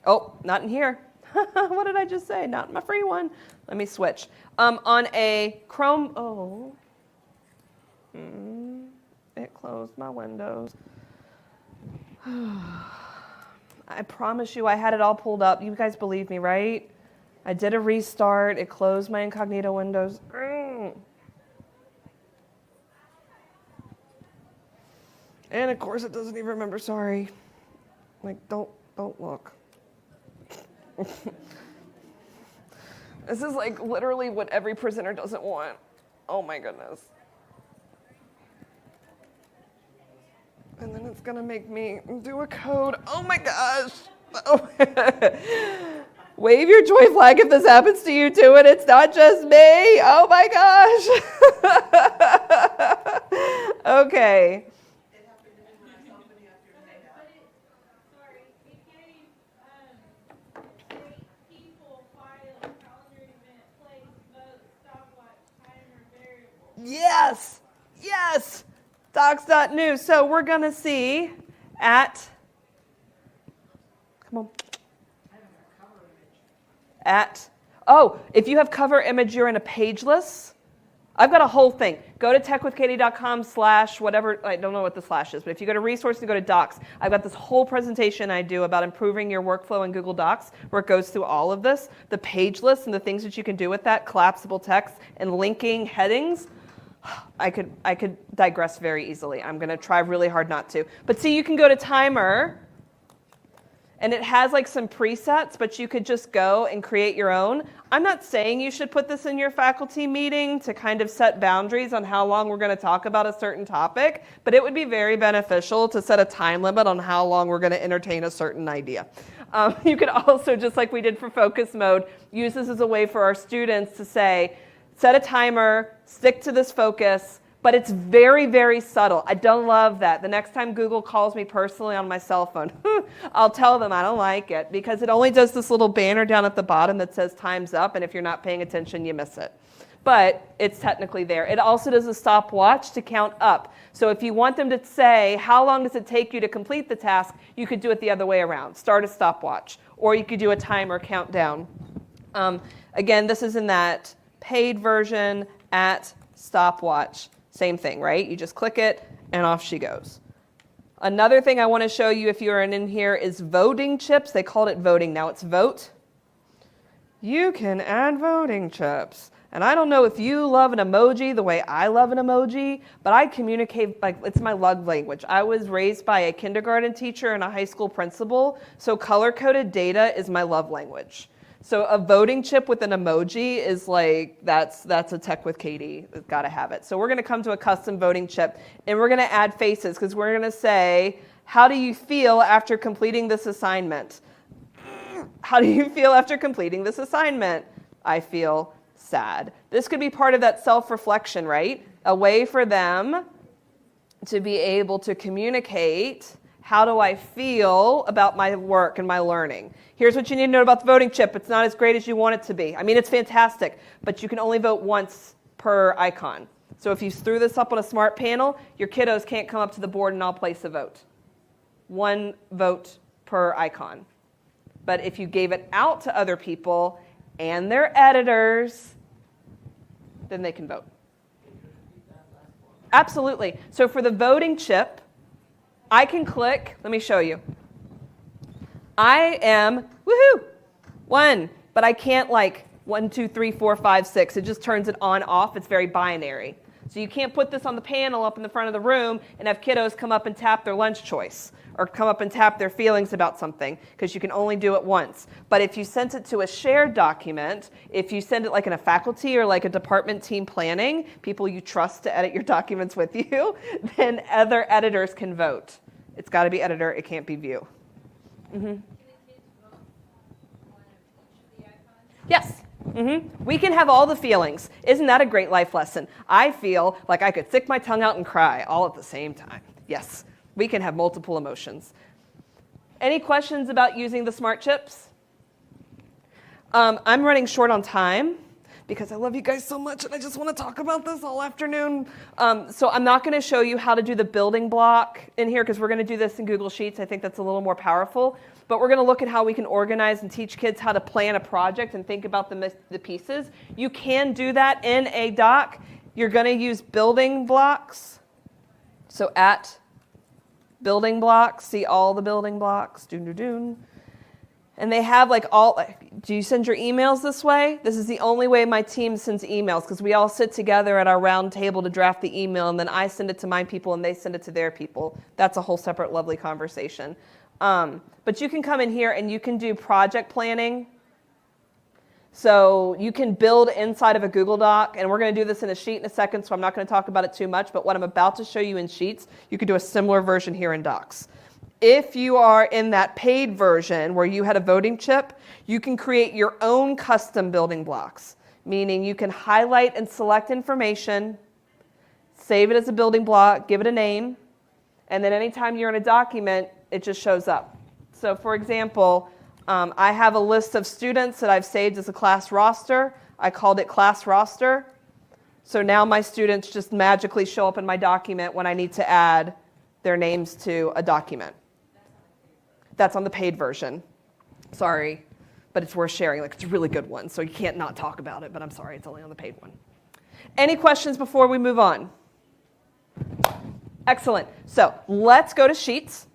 Oh, not in here. What did I just say? Not in my free one. Let me switch. On a Chrome, it closed my windows. I promise you I had it all pulled up. You guys believe me, right? I did a restart. It closed my incognito windows. And of course it doesn't even remember, sorry. Don't look. This is literally what every presenter doesn't want. Oh my goodness. And then it's gonna make me do a code. Oh my gosh. Oh. Wave your joy flag if this happens to you too, and it's not just me. Oh my gosh. Okay. Yes, yes, docs.news. So we're going to see at, come on, if you have cover image, you're in a pageless. I've got a whole thing. Go to techwithkatie.com/whatever, I don't know what the slash is, but if you go to resource and go to docs, I've got this whole presentation I do about improving your workflow in Google Docs where it goes through all of this, the page list and the things that you can do with that, collapsible text and linking headings. I could digress very easily. I'm going to try really hard not to. But see, you can go to timer, and it has some presets, but you could just go and create your own. I'm not saying you should put this in your faculty meeting to kind of set boundaries on how long we're going to talk about a certain topic, but it would be very beneficial to set a time limit on how long we're going to entertain a certain idea. You could also, just like we did for focus mode, use this as a way for our students to say, set a timer, stick to this focus, but it's very, very subtle. I don't love that. The next time Google calls me personally on my cell phone, I'll tell them I don't like it because it only does this little banner down at the bottom that says time's up, and if you're not paying attention, you miss it. But it's technically there. It also does a stopwatch to count up. So if you want them to say, how long does it take you to complete the task, you could do it the other way around. Start a stopwatch, or you could do a timer countdown. Again, this is in that paid version at stopwatch. Same thing, right? You just click it and off she goes. Another thing I want to show you if you're in here is voting chips. They called it voting. Now it's vote. You can add voting chips. And I don't know if you love an emoji the way I love an emoji, but I communicate, it's my love language. I was raised by a kindergarten teacher and a high school principal, so color-coded data is my love language. So a voting chip with an emoji is that's a Tech with Katie. It's got to have it. So we're going to come to a custom voting chip, and we're going to add faces because we're going to say, how do you feel after completing this assignment? How do you feel after completing this assignment? I feel sad. This could be part of that self-reflection, right? A way for them to be able to communicate, how do I feel about my work and my learning? Here's what you need to know about the voting chip. It's not as great as you want it to be. I mean, it's fantastic, but you can only vote once per icon. So if you threw this up on a smart panel, your kiddos can't come up to the board and all place a vote. One vote per icon. But if you gave it out to other people and their editors, then they can vote. Absolutely. So for the voting chip, I can click, let me show you. I am, woohoo, 1, but I can't 1, 2, 3, 4, 5, 6. It just turns it on, off. It's very binary. So you can't put this on the panel up in the front of the room and have kiddos come up and tap their lunch choice or come up and tap their feelings about something because you can only do it once. But if you sent it to a shared document, if you send it in a faculty or a department team planning, people you trust to edit your documents with you, then other editors can vote. It's got to be editor. It can't be view. Yes. We can have all the feelings. Isn't that a great life lesson? I feel like I could stick my tongue out and cry all at the same time. Yes, we can have multiple emotions. Any questions about using the smart chips? I'm running short on time because I love you guys so much and I just want to talk about this all afternoon. So I'm not going to show you how to do the building block in here because we're going to do this in Google Sheets. I think that's a little more powerful. But we're going to look at how we can organize and teach kids how to plan a project and think about the pieces. You can do that in a doc. You're going to use building blocks. So at building blocks, see all the building blocks. Doon. And they have like all, do you send your emails this way? This is the only way my team sends emails because we all sit together at our round table to draft the email and then I send it to my people and they send it to their people. That's a whole separate lovely conversation. But you can come in here and you can do project planning. So you can build inside of a Google Doc, and we're going to do this in a sheet in a second, so I'm not going to talk about it too much, but what I'm about to show you in Sheets, you could do a similar version here in Docs. If you are in that paid version where you had a voting chip, you can create your own custom building blocks, meaning you can highlight and select information, save it as a building block, give it a name, and then anytime you're in a document, it just shows up. So for example, I have a list of students that I've saved as a class roster. I called it class roster. So now my students just magically show up in my document when I need to add their names to a document. That's on the paid version. Sorry, but it's worth sharing. Like, it's a really good one, so you can't not talk about it, but I'm sorry, it's only on the paid one. Any questions before we move on? Excellent. So let's go to Sheets.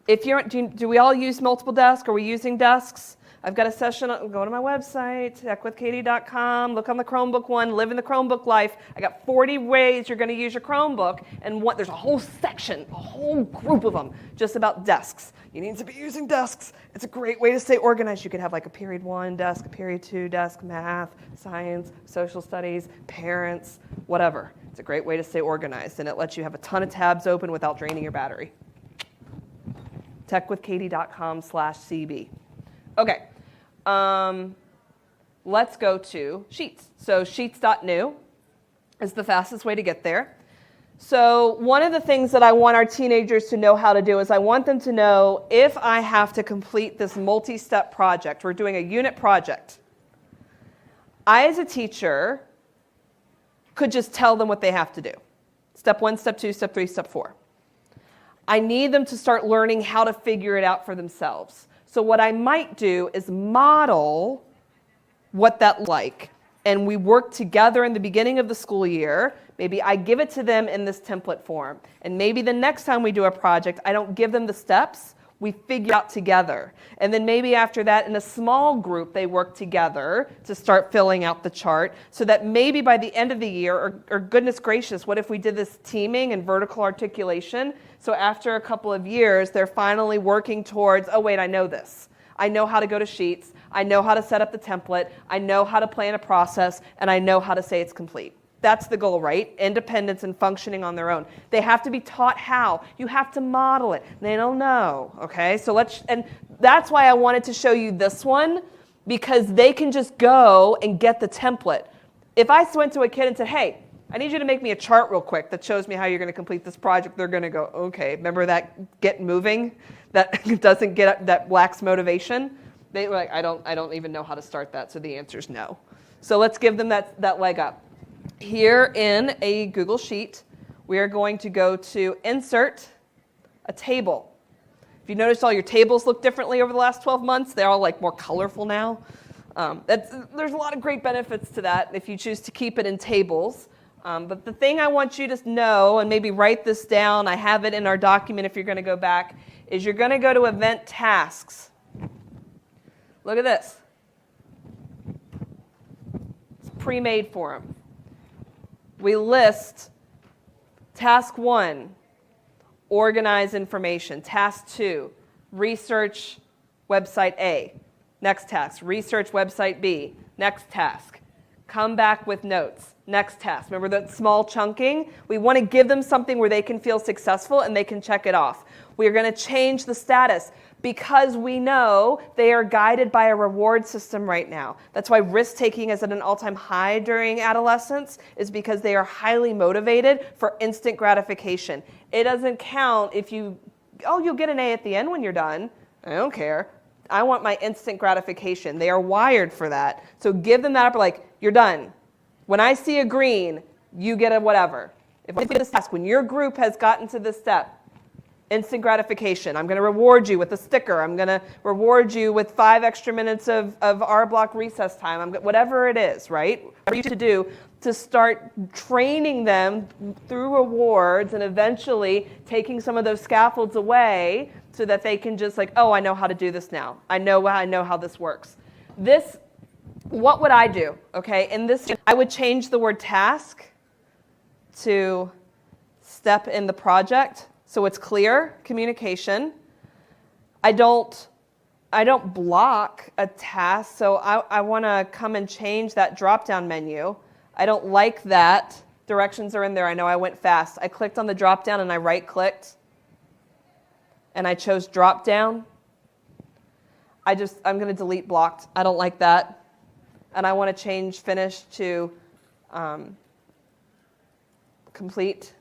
If you're, do we all use multiple desks? Are we using desks? I've got a session, go to my website, techwithkatie.com, look on the Chromebook one, live in the Chromebook life. I got 40 ways you're going to use your Chromebook, and there's a whole section, a whole group of them, just about desks. You need to be using desks. It's a great way to stay organized. You could have like a period 1 desk, a period 2 desk, math, science, social studies, parents, whatever. It's a great way to stay organized, and it lets you have a ton of tabs open without draining your battery. techwithkatie.com/CB. Okay, let's go to Sheets. So sheets.new is the fastest way to get there. So one of the things that I want our teenagers to know how to do is I want them to know if I have to complete this multi-step project, we're doing a unit project, I as a teacher could just tell them what they have to do. Step 1, step 2, step 3, step 4. I need them to start learning how to figure it out for themselves. So what I might do is model what that's like. And we work together in the beginning of the school year. Maybe I give it to them in this template form. And maybe the next time we do a project, I don't give them the steps. We figure out together. And then maybe after that, in a small group, they work together to start filling out the chart so that maybe by the end of the year, or goodness gracious, what if we did this teaming and vertical articulation? So after a couple of years, they're finally working towards, oh wait, I know this. I know how to go to Sheets. I know how to set up the template. I know how to plan a process. And I know how to say it's complete. That's the goal, right? Independence and functioning on their own. They have to be taught how. You have to model it. They don't know, okay? So and that's why I wanted to show you this one, because they can just go and get the template. If I went to a kid and said, hey, I need you to make me a chart real quick that shows me how you're going to complete this project, they're going to go, okay. Remember that get moving? That doesn't that lacks motivation? They were like, I don't even know how to start that, so the answer is no. So let's give them that leg up. Here in a Google Sheet, we are going to go to Insert, a Table. If you notice all your tables look differently over the last 12 months, they're all like more colorful now. There's a lot of great benefits to that if you choose to keep it in tables. But the thing I want you to know, and maybe write this down, I have it in our document if you're going to go back, is you're going to go to Event Tasks. Look at this. It's pre-made for them. We list task 1, organize information. Task 2, research website A. Next task, research website B. Next task, come back with notes. Next task. Remember that small chunking? We want to give them something where they can feel successful and they can check it off. We're going to change the status because we know they are guided by a reward system right now. That's why risk-taking is at an all-time high during adolescence, is because they are highly motivated for instant gratification. It doesn't count if you'll get an A at the end when you're done. I don't care. I want my instant gratification. They are wired for that. So give them that up, like, you're done. When I see a green, you get a whatever. If I do this task, when your group has gotten to this step, instant gratification. I'm going to reward you with a sticker. I'm going to reward you with 5 extra minutes of R block recess time. Whatever it is, right? Whatever you to do to start training them through rewards and eventually taking some of those scaffolds away so that they can just like, oh, I know how to do this now. I know how this works. What would I do? Okay, in this, I would change the word task to step in the project. So it's clear communication. I don't block a task, so I want to come and change that drop-down menu. I don't like that. Directions are in there. I know I went fast. I clicked on the drop-down and I right-clicked, and I chose drop-down. I'm going to delete blocked. I don't like that. And I want to change finish to complete.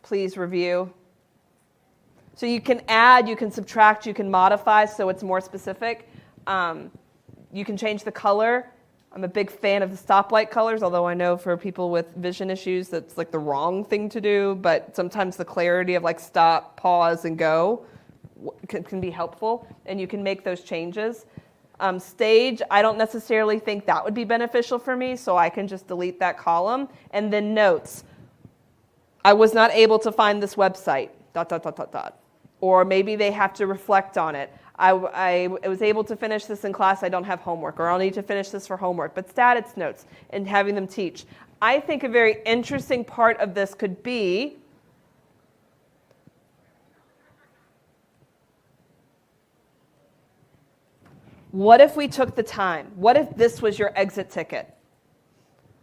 Please review. So you can add, you can subtract, you can modify so it's more specific. You can change the color. I'm a big fan of the stoplight colors, although I know for people with vision issues that's like the wrong thing to do, but sometimes the clarity of like stop, pause, and go can be helpful, and you can make those changes. Stage, I don't necessarily think that would be beneficial for me, so I can just delete that column. And then notes. I was not able to find this website, ... Or maybe they have to reflect on it. I was able to finish this in class, I don't have homework, or I'll need to finish this for homework. But status notes and having them teach. I think a very interesting part of this could be what if we took the time? What if this was your exit ticket?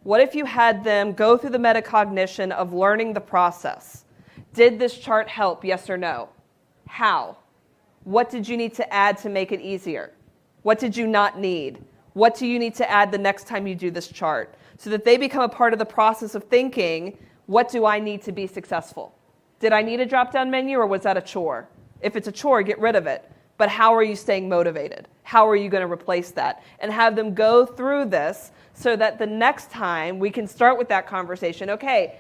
What if you had them go through the metacognition of learning the process? Did this chart help, yes or no? How? What did you need to add to make it easier? What did you not need? What do you need to add the next time you do this chart? So that they become a part of the process of thinking, what do I need to be successful? Did I need a drop-down menu, or was that a chore? If it's a chore, get rid of it. But how are you staying motivated? How are you going to replace that? And have them go through this so that the next time we can start with that conversation. Okay,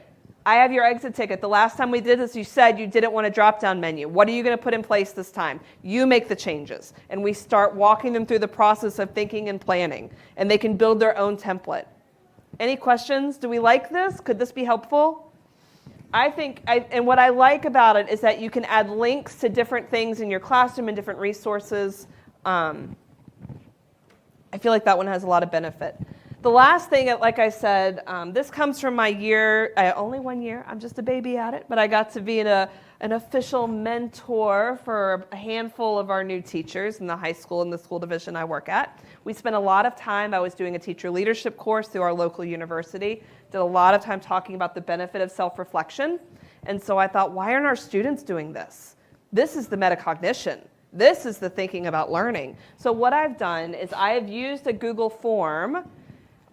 I have your exit ticket. The last time we did this, you said you didn't want a drop-down menu. What are you going to put in place this time? You make the changes. And we start walking them through the process of thinking and planning. And they can build their own template. Any questions? Do we like this? Could this be helpful? I think, and what I like about it is that you can add links to different things in your classroom and different resources. I feel like that one has a lot of benefit. The last thing, like I said, this comes from my year, only 1 year, I'm just a baby at it, but I got to be an official mentor for a handful of our new teachers in the high school and the school division I work at. We spent a lot of time, I was doing a teacher leadership course through our local university, did a lot of time talking about the benefit of self-reflection. And so I thought, why aren't our students doing this? This is the metacognition. This is the thinking about learning. So what I've done is I have used a Google form,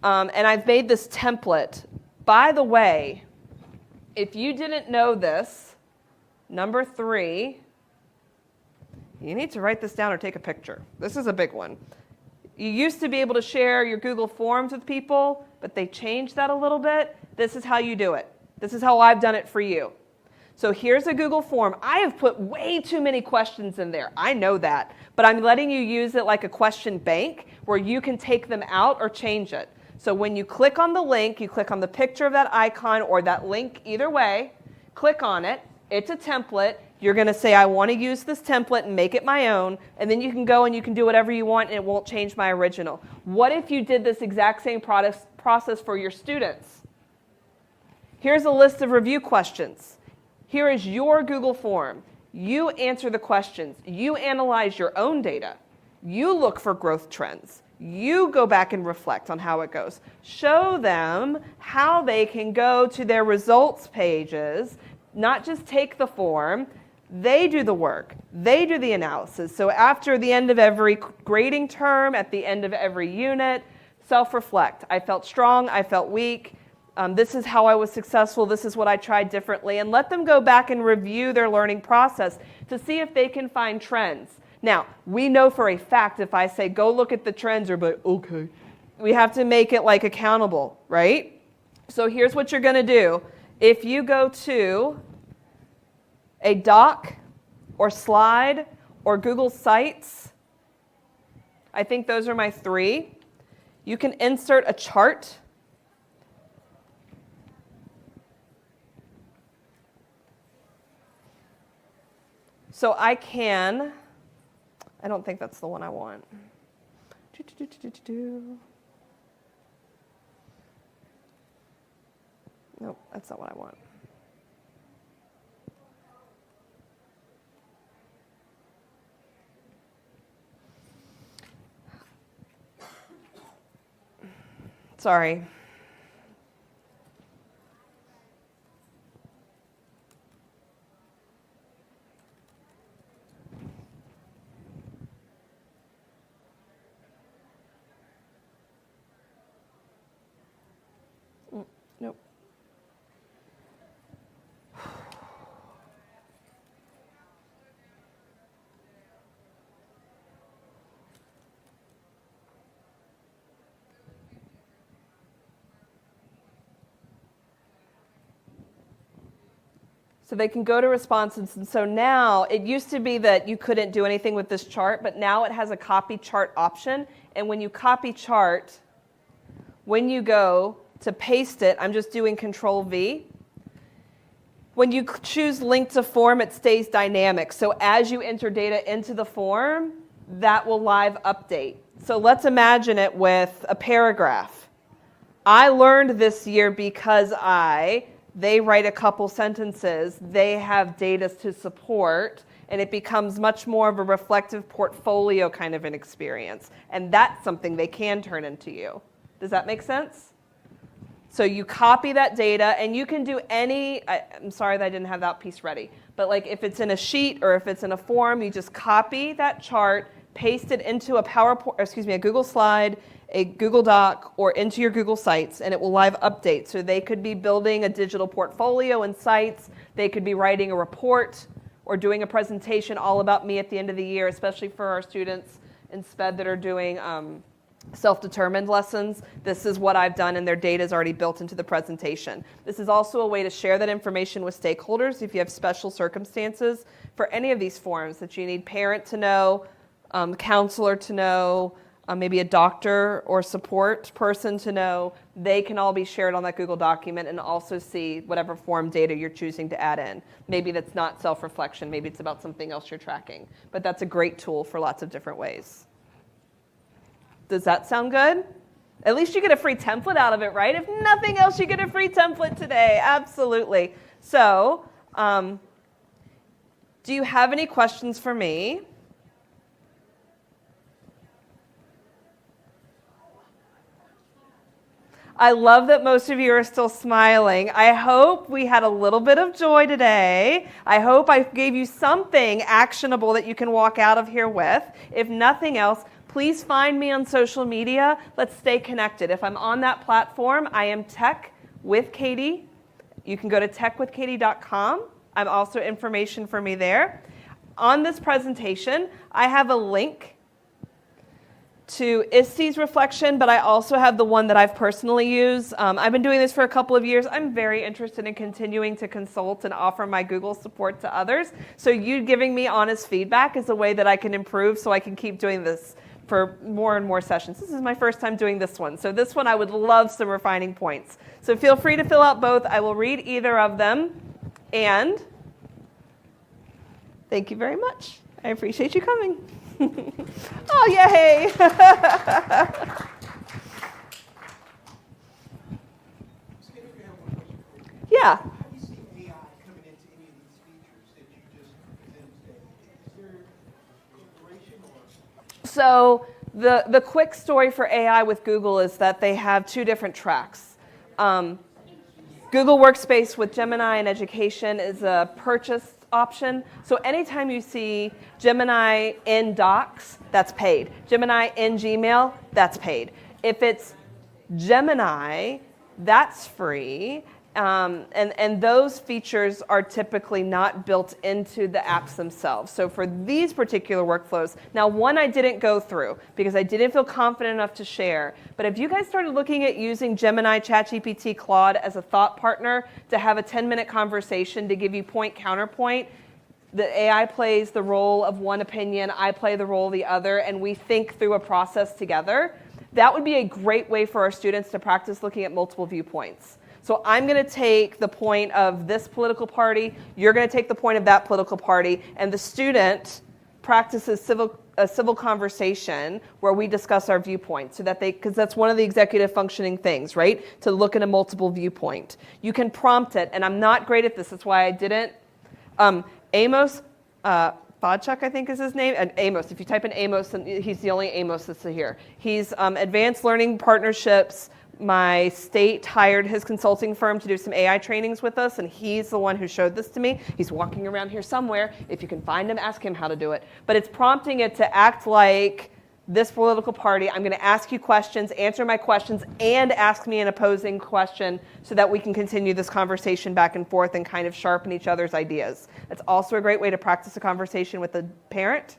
and I've made this template. By the way, if you didn't know this, number 3, you need to write this down or take a picture. This is a big one. You used to be able to share your Google Forms with people, but they changed that a little bit. This is how you do it. This is how I've done it for you. So here's a Google form. I have put way too many questions in there. I know that. But I'm letting you use it like a question bank where you can take them out or change it. So when you click on the link, you click on the picture of that icon or that link, either way, click on it. It's a template. You're going to say, I want to use this template and make it my own. And then you can go and you can do whatever you want and it won't change my original. What if you did this exact same process for your students? Here's a list of review questions. Here is your Google form. You answer the questions. You analyze your own data. You look for growth trends. You go back and reflect on how it goes. Show them how they can go to their results pages, not just take the form, they do the work, they do the analysis. So after the end of every grading term, at the end of every unit, self-reflect. I felt strong, I felt weak, this is how I was successful, this is what I tried differently, and let them go back and review their learning process to see if they can find trends. Now, we know for a fact if I say, go look at the trends, or but okay, we have to make it like accountable, right? So here's what you're gonna do. If you go to a doc or slide or Google Sites, I think those are my 3. You can insert a chart. So I don't think that's the one I want. Nope, that's not what I want. Sorry. Nope. So they can go to responses, and so now it used to be that you couldn't do anything with this chart, but now it has a copy chart option, and when you copy chart, when you go to paste it, I'm just doing Control V. When you choose link to form, it stays dynamic. So as you enter data into the form, that will live update. So let's imagine it with a paragraph. I learned this year because they write a couple sentences, they have data to support, and it becomes much more of a reflective portfolio kind of an experience. And that's something they can turn into you. Does that make sense? So you copy that data, and you can do I'm sorry that I didn't have that piece ready, but like if it's in a sheet or if it's in a form, you just copy that chart, paste it into a Google slide, a Google Doc, or into your Google Sites, and it will live update. So they could be building a digital portfolio in Sites, they could be writing a report or doing a presentation all about me at the end of the year, especially for our students in SPED that are doing self-determined lessons. This is what I've done, and their data is already built into the presentation. This is also a way to share that information with stakeholders if you have special circumstances for any of these forms that you need parent to know, counselor to know, maybe a doctor or support person to know. They can all be shared on that Google document and also see whatever form data you're choosing to add in. Maybe that's not self-reflection, maybe it's about something else you're tracking. But that's a great tool for lots of different ways. Does that sound good? At least you get a free template out of it, right? If nothing else, you get a free template today. Absolutely. So, do you have any questions for me? I love that most of you are still smiling. I hope we had a little bit of joy today. I hope I gave you something actionable that you can walk out of here with. If nothing else, please find me on social media. Let's stay connected. If I'm on that platform, I am Tech with Katie. You can go to techwithkatie.com. I'm also information for me there. On this presentation, I have a link to ISTE's reflection, but I also have the one that I've personally used. I've been doing this for a couple of years. I'm very interested in continuing to consult and offer my Google support to others. So you giving me honest feedback is a way that I can improve so I can keep doing this for more and more sessions. This is my first time doing this one. So this one I would love some refining points. So feel free to fill out both. I will read either of them. And thank you very much. I appreciate you coming. Oh, yay! Yeah. How do you see AI coming into any of these features that you just presented today? Is there integration or? So the quick story for AI with Google is that they have two different tracks. Google Workspace with Gemini in education is a purchase option. So anytime you see Gemini in Docs, that's paid. Gemini in Gmail, that's paid. If it's Gemini, that's free. And those features are typically not built into the apps themselves. So for these particular workflows, now one I didn't go through because I didn't feel confident enough to share, but if you guys started looking at using Gemini, ChatGPT, Claude as a thought partner to have a 10-minute conversation to give you point counterpoint, the AI plays the role of one opinion, I play the role of the other, and we think through a process together. That would be a great way for our students to practice looking at multiple viewpoints. So I'm going to take the point of this political party, you're going to take the point of that political party, and the student practices a civil conversation where we discuss our viewpoints, so that because that's one of the executive functioning things, right? To look at a multiple viewpoint. You can prompt it, and I'm not great at this, that's why I didn't. Amos Bodchuk, I think is his name, and Amos. If you type in Amos, he's the only Amos that's here. He's Advanced Learning Partnerships. My state hired his consulting firm to do some AI trainings with us, and he's the one who showed this to me. He's walking around here somewhere. If you can find him, ask him how to do it. But it's prompting it to act like this political party. I'm going to ask you questions, answer my questions, and ask me an opposing question so that we can continue this conversation back and forth and kind of sharpen each other's ideas. It's also a great way to practice a conversation with a parent,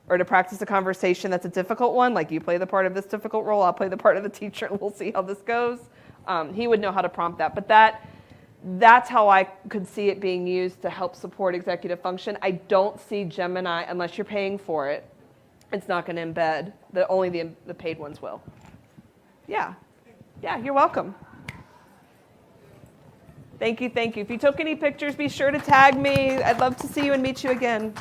or to practice a conversation that's a difficult one, like you play the part of this difficult role, I'll play the part of the teacher, and we'll see how this goes. He would know how to prompt that. But that's how I could see it being used to help support executive function. I don't see Gemini, unless you're paying for it, it's not going to embed. Only the paid ones will. Yeah, you're welcome. Thank you. If you took any pictures, be sure to tag me. I'd love to see you and meet you again.